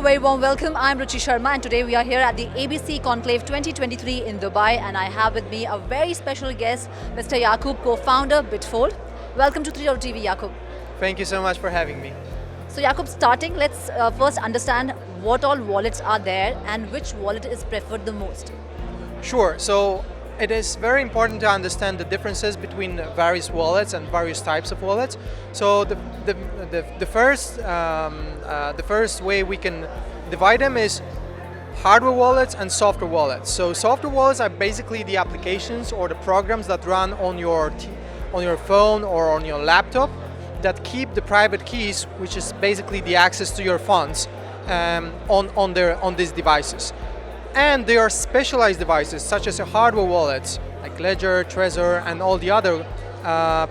very warm welcome. I'm Ruchi Sharma and today we are here at the ABC-Conclave 2023 in Dubai, and I have with me a very special guest, Mr. Jakub, co-founder Bitfold. Welcome to 3 TV, Jakub. Thank you so much for having me. So Jakub, starting, let's first understand what all wallets are there and which wallet is preferred the most. Sure, so it is very important to understand the differences between various wallets and various types of wallets. So the first way we can divide them is hardware wallets and software wallets. So software wallets are basically the applications or the programs that run on your phone or on your laptop that keep the private keys, which is basically the access to your funds, on these devices. And they are specialized devices, such as hardware wallets, like Ledger, Trezor, and all the other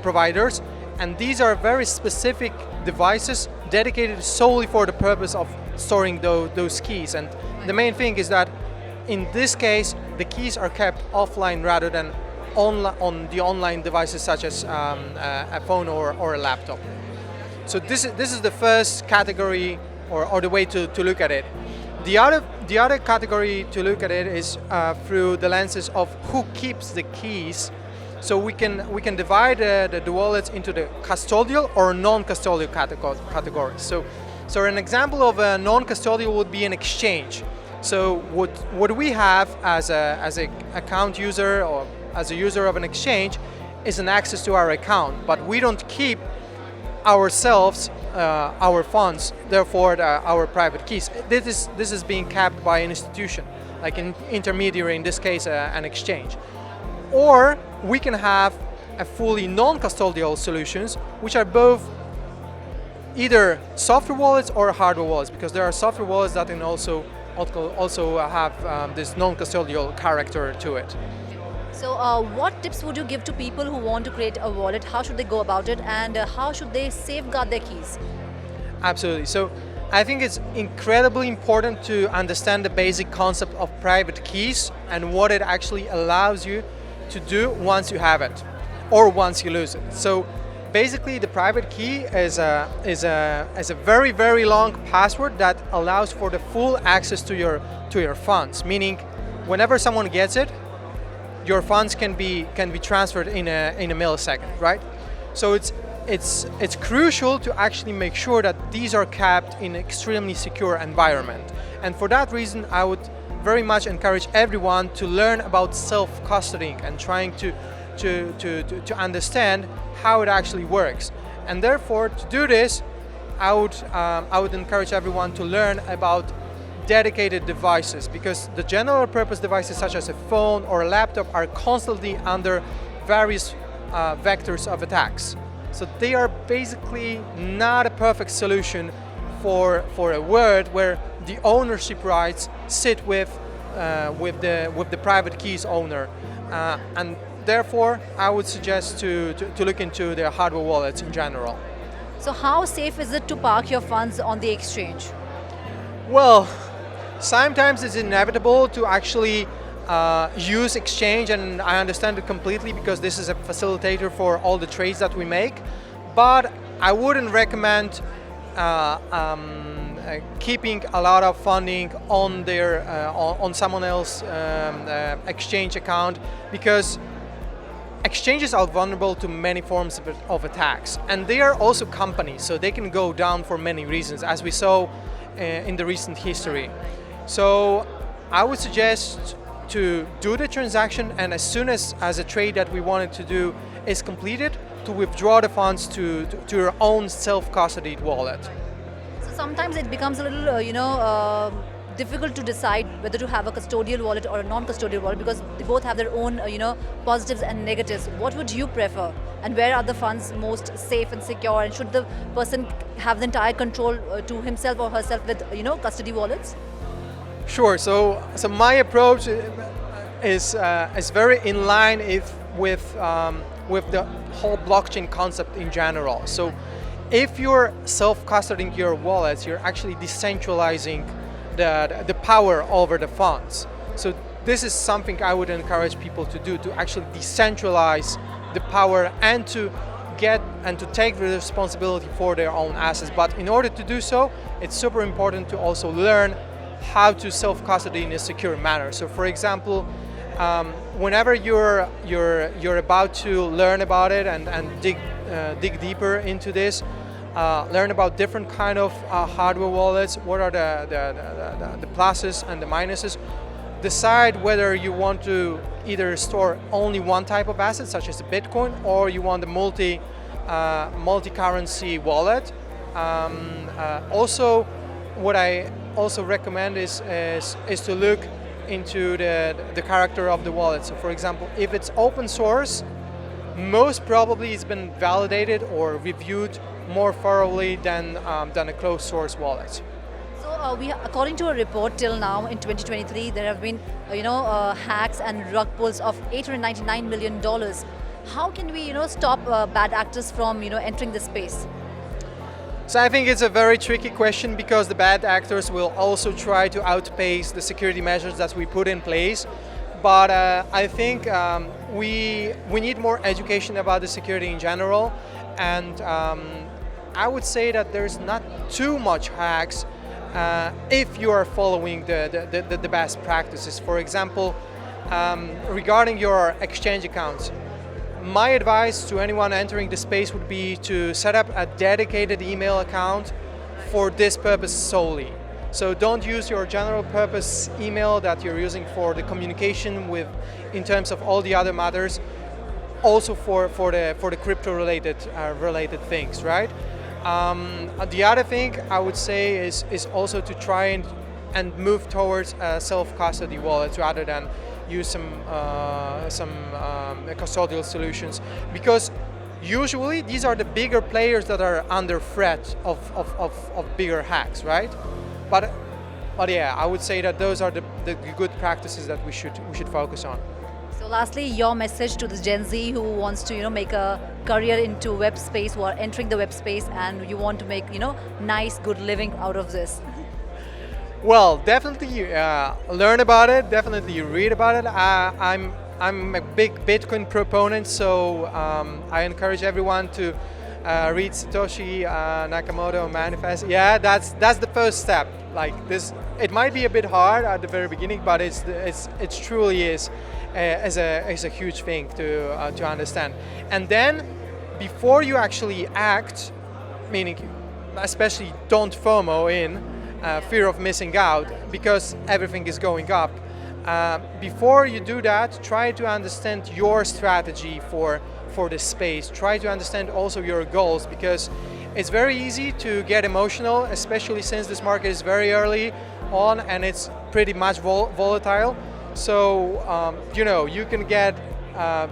providers. And these are very specific devices dedicated solely for the purpose of storing those keys. And the main thing is that in this case, the keys are kept offline rather than on the online devices, such as a phone or a laptop. So this is the first category or the way to look at it. The other category to look at it is through the lenses of who keeps the keys. So we can divide the wallets into the custodial or non-custodial categories. So an example of a non-custodial would be an exchange. So what we have as a account user or as a user of an exchange is an access to our account, but we don't keep ourselves our funds, therefore our private keys. This is being kept by an institution, like an intermediary, in this case an exchange. Or we can have a fully non-custodial solutions, which are both either software wallets or hardware wallets, because there are software wallets that can also have this non-custodial character to it. So what tips would you give to people who want to create a wallet? How should they go about it, and how should they safeguard their keys? Absolutely. So I think it's incredibly important to understand the basic concept of private keys and what it actually allows you to do once you have it or once you lose it. So basically the private key is a very, very long password that allows for the full access to your funds, meaning whenever someone gets it, your funds can be transferred in a millisecond, right? So it's crucial to actually make sure that these are kept in an extremely secure environment. And for that reason, I would very much encourage everyone to learn about self-custodying and trying to understand how it actually works. And therefore, to do this, I would encourage everyone to learn about dedicated devices, because the general purpose devices such as a phone or a laptop are constantly under various vectors of attacks. So they are basically not a perfect solution for a world where the ownership rights sit with the private keys owner, and therefore I would suggest to look into the hardware wallets in general. So how safe is it to park your funds on the exchange? Well, sometimes it's inevitable to actually use exchange, and I understand it completely because this is a facilitator for all the trades that we make. But I wouldn't recommend keeping a lot of funding on on someone else's exchange account, because exchanges are vulnerable to many forms of attacks, and they are also companies, so they can go down for many reasons, as we saw in the recent history. So I would suggest to do the transaction, and as soon as a trade that we wanted to do is completed, to withdraw the funds to your own self-custodied wallet. So sometimes it becomes a little, difficult to decide whether to have a custodial wallet or a non-custodial wallet, because they both have their own, positives and negatives. What would you prefer, and where are the funds most safe and secure, and should the person have the entire control to himself or herself with, custody wallets? Sure. So my approach is very in line with the whole blockchain concept in general. So if you're self-custodying your wallets, you're actually decentralizing the power over the funds. So this is something I would encourage people to do, to actually decentralize the power and to get and to take the responsibility for their own assets. But in order to do so, it's super important to also learn how to self-custody in a secure manner. So, for example, whenever you're about to learn about it and dig deeper into this, learn about different kind of hardware wallets. What are the pluses and the minuses? Decide whether you want to either store only one type of asset, such as Bitcoin, or you want a multi-currency wallet. Also, what I also recommend is to look into the character of the wallet. So, for example, if it's open source, most probably it's been validated or reviewed more thoroughly than a closed source wallet. So according to a report till now in 2023, there have been hacks and rug pulls of $899 million. How can we stop bad actors from entering the space? So I think it's a very tricky question because the bad actors will also try to outpace the security measures that we put in place. But I think we need more education about the security in general, and I would say that there's not too much hacks if you are following the best practices. For example, regarding your exchange accounts, my advice to anyone entering the space would be to set up a dedicated email account for this purpose solely. So don't use your general purpose email that you're using for the communication with, in terms of all the other matters, also for the crypto related things, right? The other thing I would say is also to try and move towards self-custody wallets rather than use some custodial solutions, because usually these are the bigger players that are under threat of bigger hacks, right? But yeah, I would say that those are the good practices that we should focus on. So lastly, your message to the Gen Z who wants to make a career into web space, who are entering the web space, and you want to make nice good living out of this. Well, definitely learn about it. Definitely read about it. I'm a big Bitcoin proponent, so I encourage everyone to read Satoshi Nakamoto Manifest. Yeah, that's the first step. Like this, it might be a bit hard at the very beginning, but it truly is a huge thing to understand. And then, before you actually act, meaning especially don't FOMO in. Fear of missing out because everything is going up. Before you do that, try to understand your strategy for this space. Try to understand also your goals, because it's very easy to get emotional, especially since this market is very early on and it's pretty much volatile. So you can get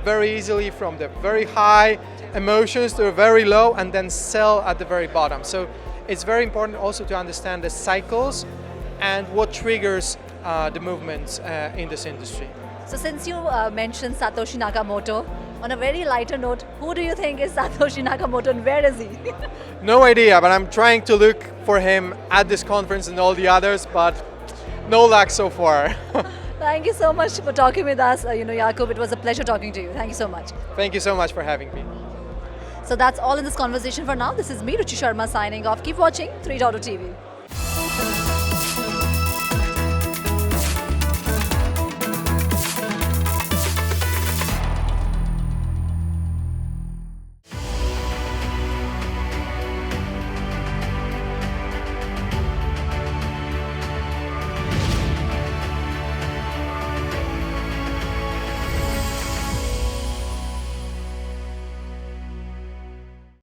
very easily from the very high emotions to very low and then sell at the very bottom. So it's very important also to understand the cycles and what triggers the movements in this industry. So since you mentioned Satoshi Nakamoto, on a very lighter note, who do you think is Satoshi Nakamoto and where is he? No idea, but I'm trying to look for him at this conference and all the others, but no luck so far. Thank you so much for talking with us, Jakub. It was a pleasure talking to you. Thank you so much. Thank you so much for having me. So that's all in this conversation for now. This is me, Ruchi Sharma, signing off. Keep watching 3.0 TV.